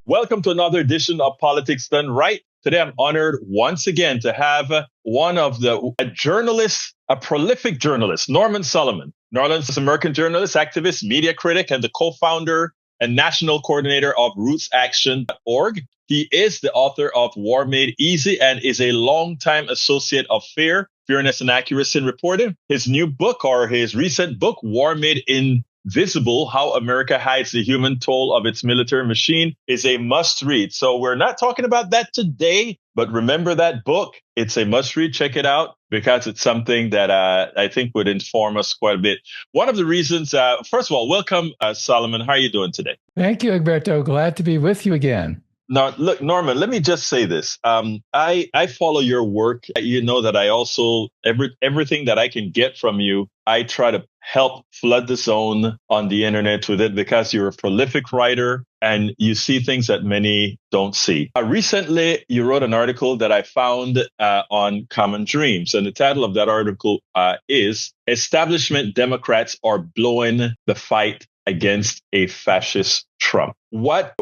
Welcome to another edition of Politics Done Right. Today, I'm honored once again to have one of a prolific journalist, Norman Solomon. Norman's an American journalist, activist, media critic, and the co-founder and national coordinator of RootsAction.org. He is the author of War Made Easy and is a longtime associate of FAIR, Fairness and Accuracy in Reporting. His new book, or his recent book, War Made Invisible, How America Hides the Human Toll of Its Military Machine, is a must read. So we're not talking about that today, but remember that book. It's a must read. Check it out because it's something that I think would inform us quite a bit. One of the reasons, first of all, welcome, Solomon. How are you doing today? Thank you, Egberto. Glad to be with you again. Now, look, Norman, let me just say this. I follow your work. You know that I also, everything that I can get from you, I try to help flood the zone on the internet with it because you're a prolific writer and you see things that many don't see. Recently, you wrote an article that I found on Common Dreams. And the title of that article is Establishment Democrats Are Blowing the Fight Against a Fascist Trump. Why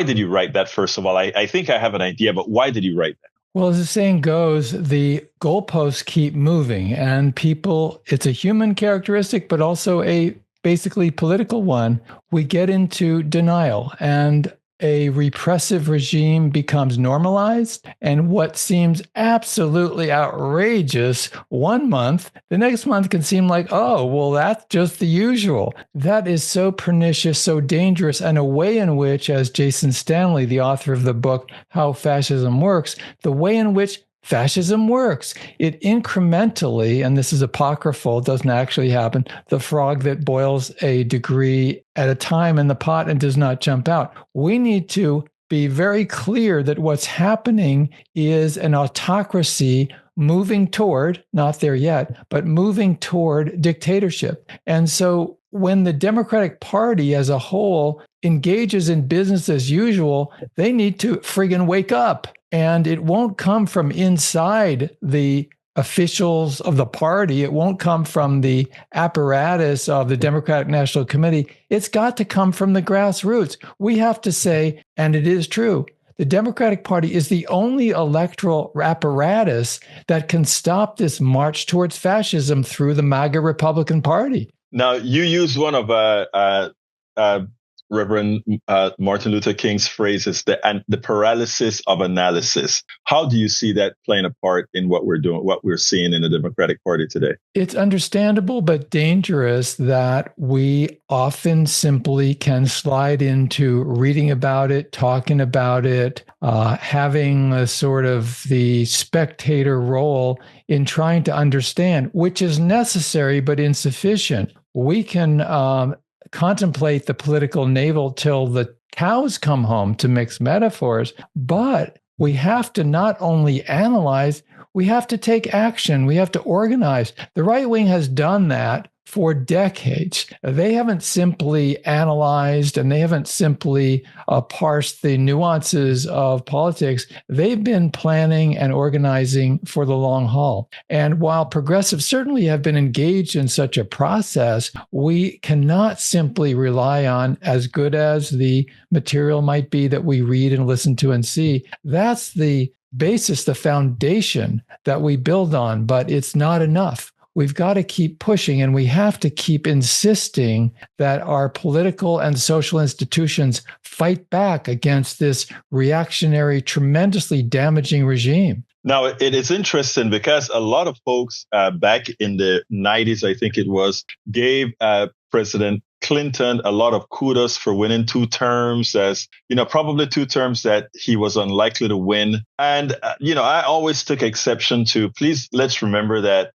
did you write that, first of all? I think I have an idea, but why did you write that? Well, as the saying goes, the goalposts keep moving, and it's a human characteristic, but also a basically political one. We get into denial, and a repressive regime becomes normalized, and what seems absolutely outrageous one month, the next month can seem like, oh, well, that's just the usual. That is so pernicious, so dangerous, and a way in which, as Jason Stanley, the author of the book, How Fascism Works, the way in which fascism works. It incrementally, and this is apocryphal, doesn't actually happen, the frog that boils a degree at a time in the pot and does not jump out. We need to be very clear that what's happening is an autocracy moving toward, not there yet, but moving toward dictatorship. And so when the Democratic Party as a whole engages in business as usual, they need to friggin' wake up. And it won't come from inside the officials of the party. It won't come from the apparatus of the Democratic National Committee. It's got to come from the grassroots. We have to say, and it is true, the Democratic Party is the only electoral apparatus that can stop this march towards fascism through the MAGA Republican Party. Now, you use one of Reverend Martin Luther King's phrases, the paralysis of analysis. How do you see that playing a part in what we're doing, what we're seeing in the Democratic Party today? It's understandable but dangerous that we often simply can slide into reading about it, talking about it, having a sort of the spectator role in trying to understand, which is necessary but insufficient. We can contemplate the political navel till the cows come home, to mix metaphors, but we have to not only analyze, we have to take action, we have to organize. The right wing has done that for decades. They haven't simply analyzed and they haven't simply parsed the nuances of politics. They've been planning and organizing for the long haul. And while progressives certainly have been engaged in such a process, we cannot simply rely on, as good as the material might be that we read and listen to and see. That's the basis, the foundation that we build on, but it's not enough. We've got to keep pushing, and we have to keep insisting that our political and social institutions fight back against this reactionary, tremendously damaging regime. Now, it is interesting because a lot of folks back in the 90s, I think it was, gave President Clinton a lot of kudos for winning 2 terms, as, probably 2 terms that he was unlikely to win. And, I always took exception to, please, let's remember that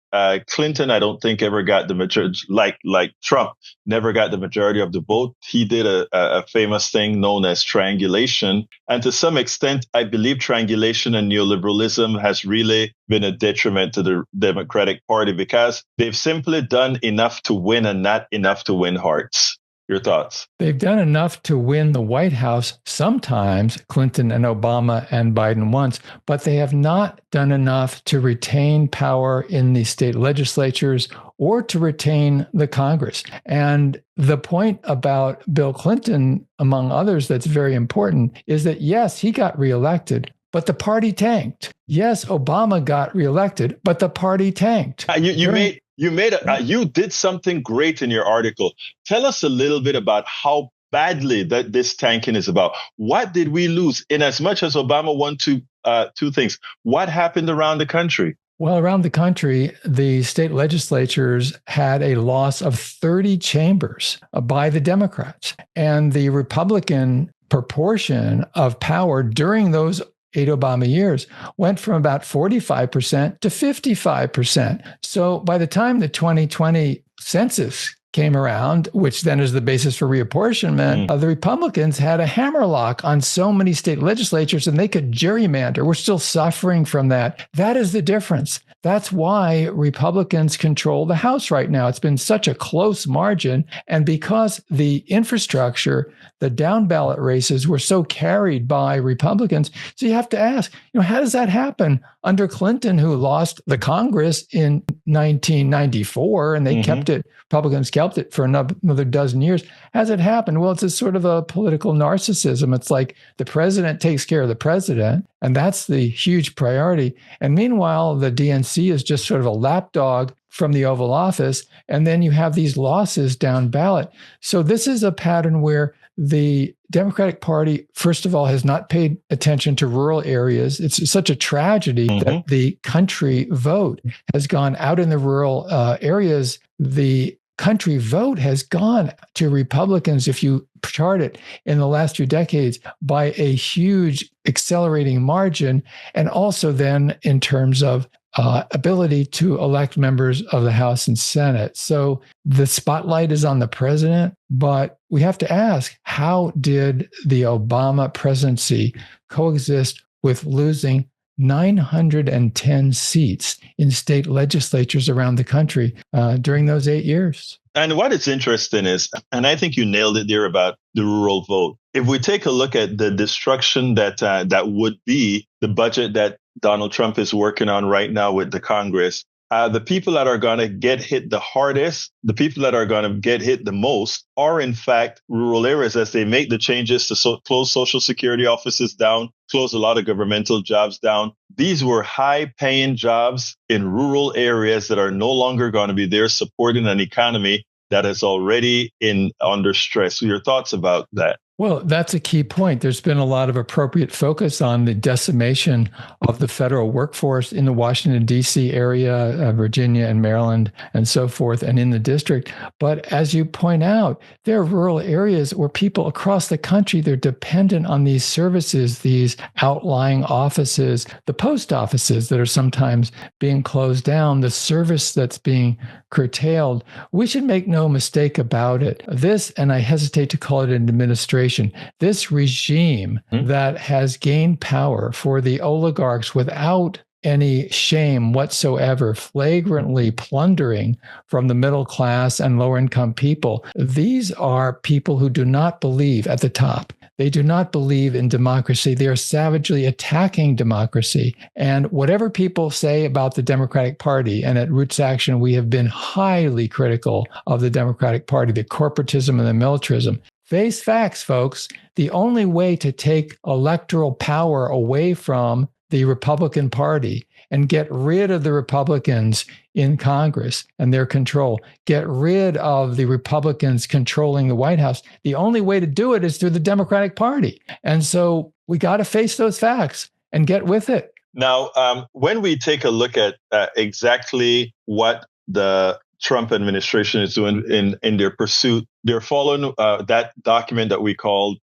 Clinton, I don't think ever got the majority, like Trump, never got the majority of the vote. He did a famous thing known as triangulation. And to some extent, I believe triangulation and neoliberalism has really been a detriment to the Democratic Party because they've simply done enough to win and not enough to win hearts. Your thoughts? They've done enough to win the White House sometimes, Clinton and Obama and Biden once, but they have not done enough to retain power in the state legislatures or to retain the Congress. And the point about Bill Clinton, among others, that's very important is that, yes, he got reelected, but the party tanked. Yes, Obama got reelected, but the party tanked. You did something great in your article. Tell us a little bit about how badly that this tanking is about. What did we lose? In as much as Obama won two things, what happened around the country? Well, around the country, the state legislatures had a loss of 30 chambers by the Democrats. And the Republican proportion of power during those 8 Obama years went from about 45% to 55%. So by the time the 2020 census came around, which then is the basis for reapportionment, the Republicans had a hammerlock on so many state legislatures and they could gerrymander. We're still suffering from that. That is the difference. That's why Republicans control the House right now. It's been such a close margin. And because the infrastructure, the down ballot races were so carried by Republicans, so you have to ask, how does that happen under Clinton, who lost the Congress in 1994 and they kept it, Republicans kept it for another dozen years. Has it happened? Well, it's a sort of a political narcissism. It's like the president takes care of the president, and that's the huge priority. And meanwhile, the DNC is just sort of a lapdog from the Oval Office, and then you have these losses down ballot. So this is a pattern where the Democratic Party, first of all, has not paid attention to rural areas. It's such a tragedy that the country vote has gone out in the rural areas. The country vote has gone to Republicans, if you chart it, in the last few decades by a huge accelerating margin. And also then in terms of ability to elect members of the House and Senate. So the spotlight is on the president, but we have to ask, how did the Obama presidency coexist with losing 910 seats in state legislatures around the country during those 8 years? And what is interesting is, and I think you nailed it there about the rural vote. If we take a look at the destruction that would be the budget that Donald Trump is working on right now with the Congress, the people that are going to get hit the hardest, the people that are going to get hit the most are, in fact, rural areas as they make the changes to close Social Security offices down, close a lot of governmental jobs down. These were high-paying jobs in rural areas that are no longer going to be there supporting an economy that is already under stress. So your thoughts about that? Well, that's a key point. There's been a lot of appropriate focus on the decimation of the federal workforce in the Washington, D.C. area, Virginia and Maryland and so forth, and in the district. But as you point out, there are rural areas where people across the country, they're dependent on these services, these outlying offices, the post offices that are sometimes being closed down, the service that's being curtailed. We should make no mistake about it. This, and I hesitate to call it an administration, this regime that has gained power for the oligarchs without any shame whatsoever, flagrantly plundering from the middle class and lower income people. These are people who do not believe at the top. They do not believe in democracy. They are savagely attacking democracy. And whatever people say about the Democratic Party, and at Roots Action, we have been highly critical of the Democratic Party, the corporatism and the militarism. Face facts, folks. The only way to take electoral power away from the Republican Party and get rid of the Republicans in Congress and their control, get rid of the Republicans controlling the White House, the only way to do it is through the Democratic Party. And so we got to face those facts and get with it. Now, when we take a look at exactly what the Trump administration is doing in their pursuit, they're following that document that we called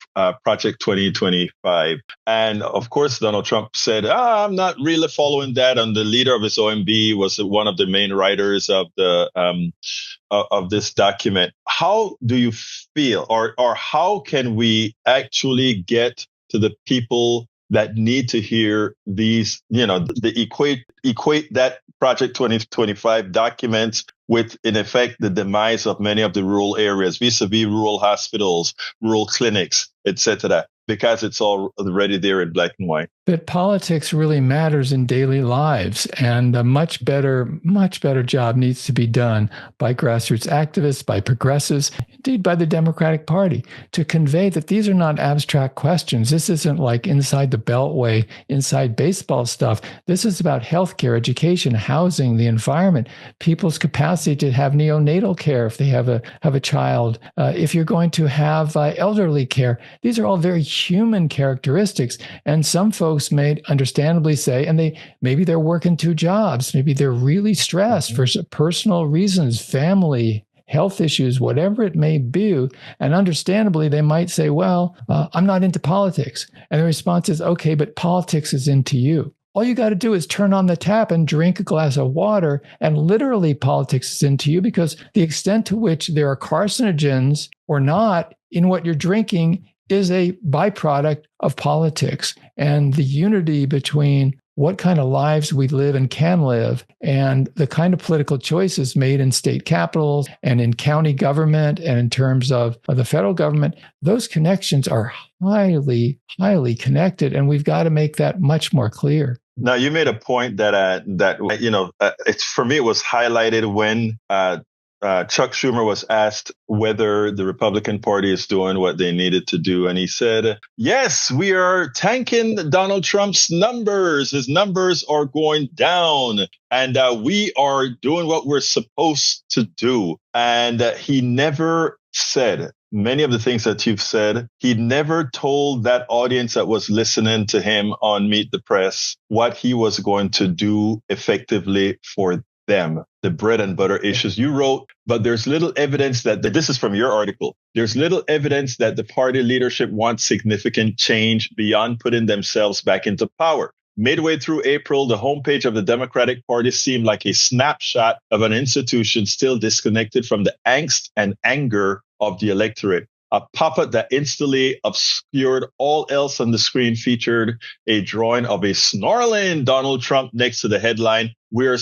Project 2025. And of course, Donald Trump said, I'm not really following that. And the leader of his OMB was one of the main writers of of this document. How do you feel, or how can we actually get to the people that need to hear these, the equate that Project 2025 documents with, in effect, the demise of many of the rural areas, vis-a-vis rural hospitals, rural clinics, etc., because it's already there in black and white. That politics really matters in daily lives, and a much better job needs to be done by grassroots activists, by progressives, indeed by the Democratic Party, to convey that these are not abstract questions. This isn't like inside the Beltway, inside baseball stuff. This is about healthcare, education, housing, the environment, people's capacity to have neonatal care if they have a child, if you're going to have elderly care. These are all very human characteristics, and some folks may understandably say, and maybe they're working two jobs, maybe they're really stressed for personal reasons, family, health issues, whatever it may be, and understandably they might say, well, I'm not into politics. And the response is, okay, but politics is into you. All you got to do is turn on the tap and drink a glass of water, and literally politics is into you, because the extent to which there are carcinogens or not in what you're drinking is a byproduct of politics. And the unity between what kind of lives we live and can live and the kind of political choices made in state capitals and in county government and in terms of the federal government, those connections are highly, highly connected. And we've got to make that much more clear. Now, you made a point that it's, for me, it was highlighted when Chuck Schumer was asked whether the Republican Party is doing what they needed to do. And he said, yes, we are tanking Donald Trump's numbers. His numbers are going down, and we are doing what we're supposed to do. And he never said many of the things that you've said. He never told that audience that was listening to him on Meet the Press what he was going to do effectively for them, the bread and butter issues you wrote. But there's little evidence that this is from your article. There's little evidence that the party leadership wants significant change beyond putting themselves back into power. Midway through April, the homepage of the Democratic Party seemed like a snapshot of an institution still disconnected from the angst and anger of the electorate. A pop-up that instantly obscured all else on the screen featured a drawing of a snarling Donald Trump next to the headline, We're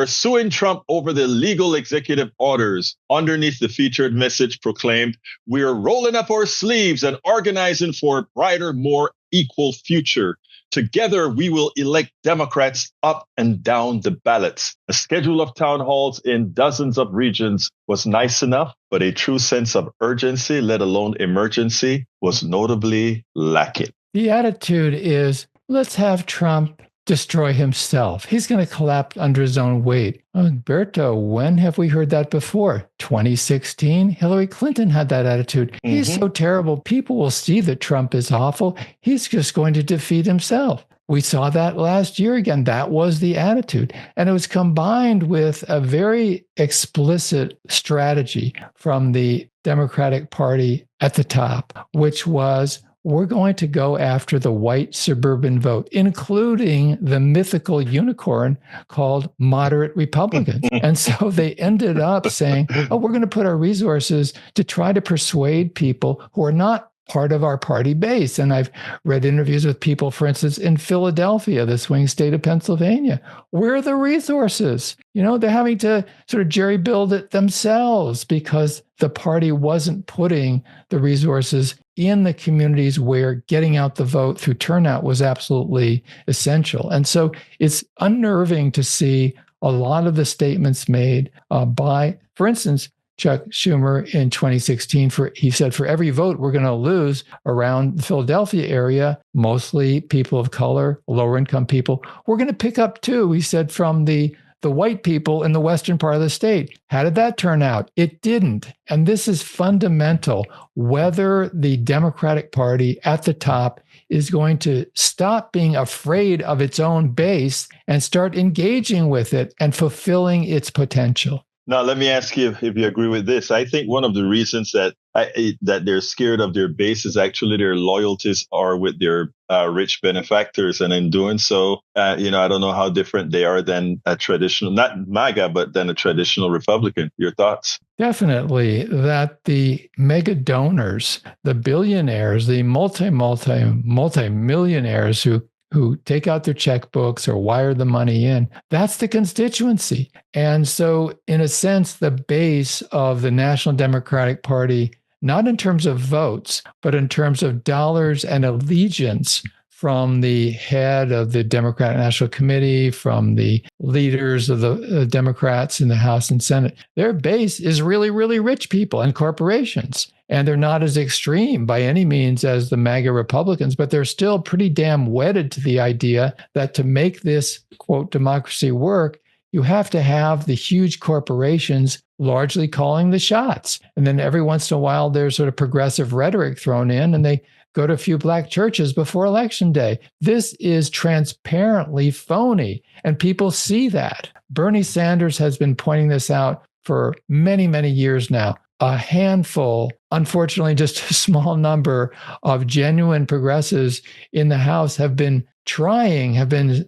suing Trump over the legal executive orders. Underneath, the featured message proclaimed, we're rolling up our sleeves and organizing for a brighter, more equal future. Together, we will elect Democrats up and down the ballots. A schedule of town halls in dozens of regions was nice enough, but a true sense of urgency, let alone emergency, was notably lacking. The attitude is, let's have Trump destroy himself. He's going to collapse under his own weight. Egberto, when have we heard that before? 2016? Hillary Clinton had that attitude. Mm-hmm. He's so terrible. People will see that Trump is awful. He's just going to defeat himself. We saw that last year again. That was the attitude. And it was combined with a very explicit strategy from the Democratic Party at the top, which was, we're going to go after the white suburban vote, including the mythical unicorn called moderate Republicans. And so they ended up saying, oh, we're going to put our resources to try to persuade people who are not part of our party base. And I've read interviews with people, for instance, in Philadelphia, the swing state of Pennsylvania. Where are the resources? They're having to sort of jerry build it themselves because the party wasn't putting the resources in the communities where getting out the vote through turnout was absolutely essential. And so it's unnerving to see a lot of the statements made by, for instance, Chuck Schumer in 2016, he said, for every vote we're going to lose around the Philadelphia area, mostly people of color, lower income people, we're going to pick up two, he said, from the white people in the western part of the state. How did that turn out? It didn't. And this is fundamental, whether the Democratic Party at the top is going to stop being afraid of its own base and start engaging with it and fulfilling its potential. Now, let me ask you if you agree with this. I think one of the reasons that that they're scared of their base is actually their loyalties are with their rich benefactors. And in doing so, I don't know how different they are than a traditional, not MAGA, but than a traditional Republican. Your thoughts? Definitely that the mega donors, the billionaires, the multi-millionaires who take out their checkbooks or wire the money in, that's the constituency. And so, in a sense, the base of the National Democratic Party, not in terms of votes, but in terms of dollars and allegiance from the head of the Democratic National Committee, from the leaders of the Democrats in the House and Senate, their base is really, really rich people and corporations. And they're not as extreme by any means as the MAGA Republicans, but they're still pretty damn wedded to the idea that to make this, quote, democracy work, you have to have the huge corporations largely calling the shots. And then every once in a while, there's sort of progressive rhetoric thrown in, and they go to a few black churches before Election Day. This is transparently phony, and people see that. Bernie Sanders has been pointing this out for many, many years now. A handful, unfortunately, just a small number of genuine progressives in the House have been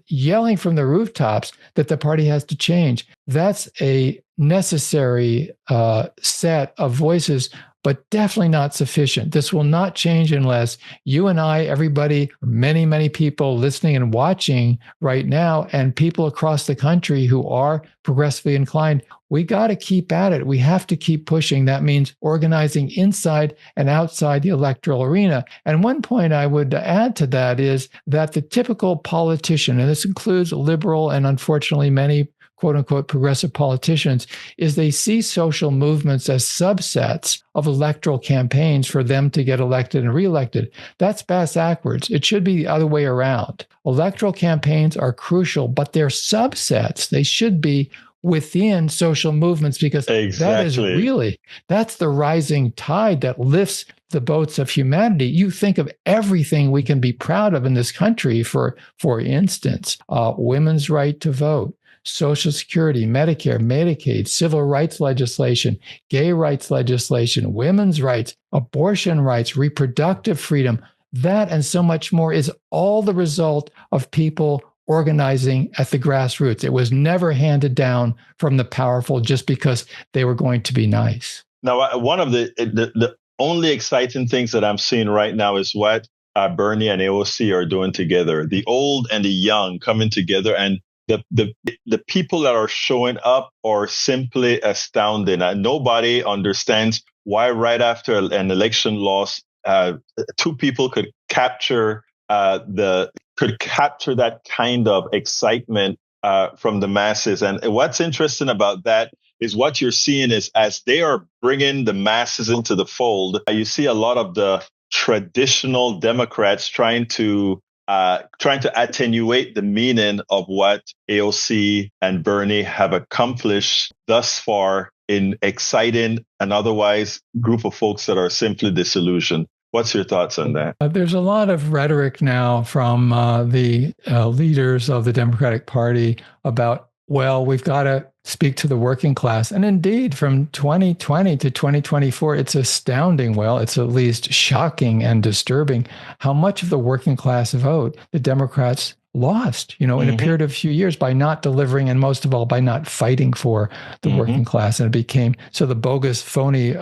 yelling from the rooftops that the party has to change. That's a necessary set of voices, but definitely not sufficient. This will not change unless you and I, everybody, many, many people listening and watching right now, and people across the country who are progressively inclined, we got to keep at it. We have to keep pushing. That means organizing inside and outside the electoral arena. And one point I would add to that is that the typical politician, and this includes liberal and unfortunately many quote unquote progressive politicians, is they see social movements as subsets of electoral campaigns for them to get elected and reelected. That's backwards. It should be the other way around. Electoral campaigns are crucial, but they're subsets. They should be within social movements, because that's the rising tide that lifts the boats of humanity. You think of everything we can be proud of in this country, for instance, women's right to vote, Social Security, Medicare, Medicaid, civil rights legislation, gay rights legislation, women's rights, abortion rights, reproductive freedom. That and so much more is all the result of people organizing at the grassroots. It was never handed down from the powerful just because they were going to be nice. Now, one of the only exciting things that I'm seeing right now is what Bernie and AOC are doing together. The old and the young coming together, and the people that are showing up are simply astounding. Nobody understands why right after an election loss, two people could capture that kind of excitement from the masses. And what's interesting about that is what you're seeing is as they are bringing the masses into the fold, you see a lot of the traditional Democrats trying to attenuate the meaning of what AOC and Bernie have accomplished thus far in exciting an otherwise group of folks that are simply disillusioned. What's your thoughts on that? There's a lot of rhetoric now from the leaders of the Democratic Party about, well, we've got to speak to the working class. And indeed, from 2020 to 2024, it's astounding. Well, it's at least shocking and disturbing how much of the working class vote the Democrats lost, in a period of a few years by not delivering, and most of all, by not fighting for the working class. And it became the bogus, phony,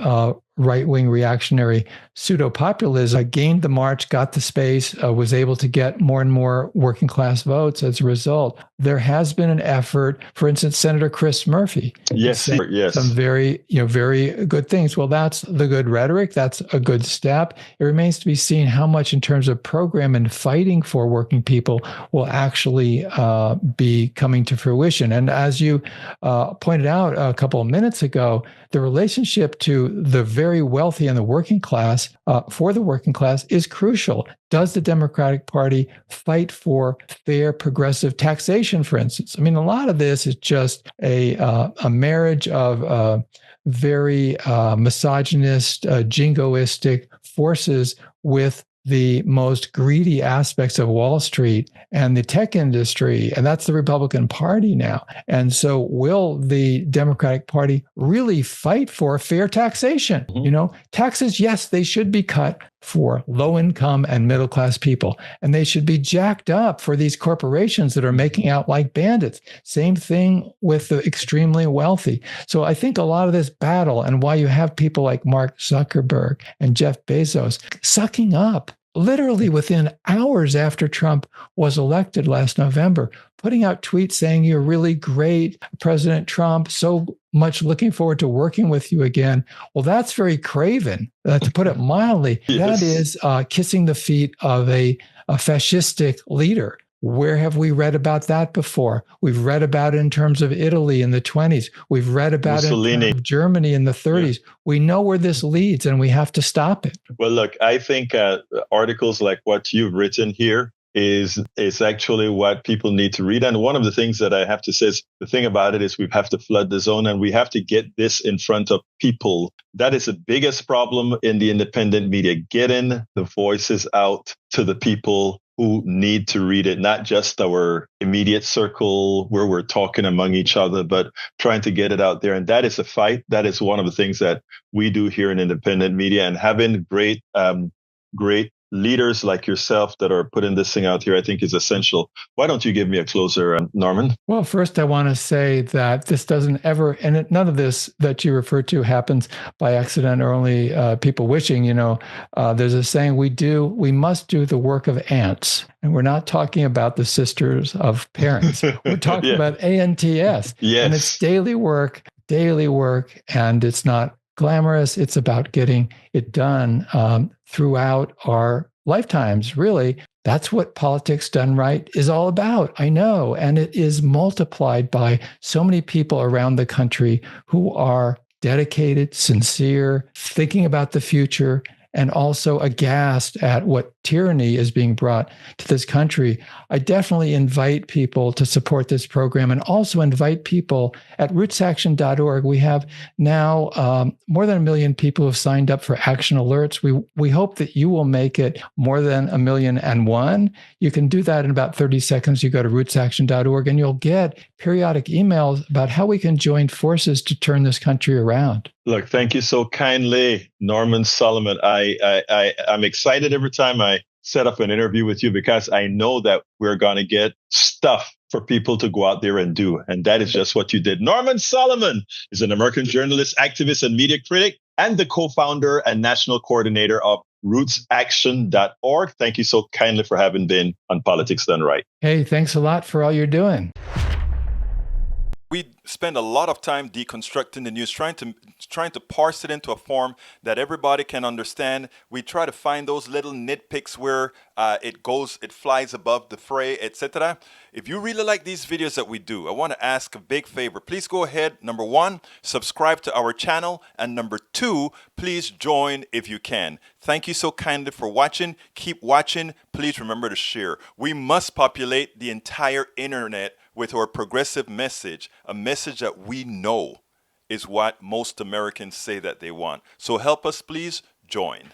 right-wing reactionary pseudo-populism gained the march, got the space, was able to get more and more working class votes as a result. There has been an effort, for instance, Senator Chris Murphy. Yes. Some very, very good things. Well, that's the good rhetoric. That's a good step. It remains to be seen how much in terms of program and fighting for working people will actually be coming to fruition. And as you pointed out a couple of minutes ago, the relationship to the very wealthy and the working class, for the working class, is crucial. Does the Democratic Party fight for fair, progressive taxation, for instance? I mean, a lot of this is just a marriage of very misogynist, jingoistic forces with the most greedy aspects of Wall Street and the tech industry, and that's the Republican Party now. And so will the Democratic Party really fight for fair taxation? Taxes, yes, they should be cut for low income and middle class people, and they should be jacked up for these corporations that are making out like bandits. Same thing with the extremely wealthy. So I think a lot of this battle, and why you have people like Mark Zuckerberg and Jeff Bezos sucking up literally within hours after Trump was elected last November, putting out tweets saying, "You're really great, President Trump, so much looking forward to working with you again." Well, that's very craven, to put it mildly. Yes. That is kissing the feet of a fascistic leader. Where have we read about that before? We've read about it in terms of Italy in the 20s. We've read about Mussolini. It in terms of Germany in the 30s. Yeah. We know where this leads, and we have to stop it. Well, look, I think articles like what you've written here is actually what people need to read. And one of the things that I have to say is, the thing about it is we have to flood the zone, and we have to get this in front of people. That is the biggest problem in the independent media, getting the voices out to the people who need to read it, not just our immediate circle where we're talking among each other, but trying to get it out there. And that is a fight. That is one of the things that we do here in independent media, and having great leaders like yourself that are putting this thing out here, I think is essential. Why don't you give me a closer, Norman? Well, first, I want to say that this doesn't ever, and none of this that you refer to happens by accident or only people wishing. There's a saying, we must do the work of ants. And we're not talking about the sisters of parents. We're talking about ANTS. Yes. And it's daily work, and it's not glamorous. It's about getting it done throughout our lifetimes, really. That's what Politics Done Right is all about. I know. And it is multiplied by so many people around the country who are dedicated, sincere, thinking about the future, and also aghast at what tyranny is being brought to this country. I definitely invite people to support this program, and also invite people at rootsaction.org. We have now more than 1 million people who have signed up for action alerts. We hope that you will make it more than 1,000,001. You can do that in about 30 seconds. You go to rootsaction.org, and you'll get periodic emails about how we can join forces to turn this country around. Look, thank you so kindly, Norman Solomon. I'm excited every time I set up an interview with you, because I know that we're going to get stuff for people to go out there and do. And that is just what you did. Norman Solomon is an American journalist, activist, and media critic, and the co-founder and national coordinator of rootsaction.org. Thank you so kindly for having been on Politics Done Right. Hey, thanks a lot for all you're doing. We spend a lot of time deconstructing the news, trying to parse it into a form that everybody can understand. We try to find those little nitpicks where it flies above the fray, etc. If you really like these videos that we do, I want to ask a big favor. Please go ahead. Number 1, subscribe to our channel. And number 2, please join if you can. Thank you so kindly for watching. Keep watching. Please remember to share. We must populate the entire internet with our progressive message, a message that we know is what most Americans say that they want. So help us, please join.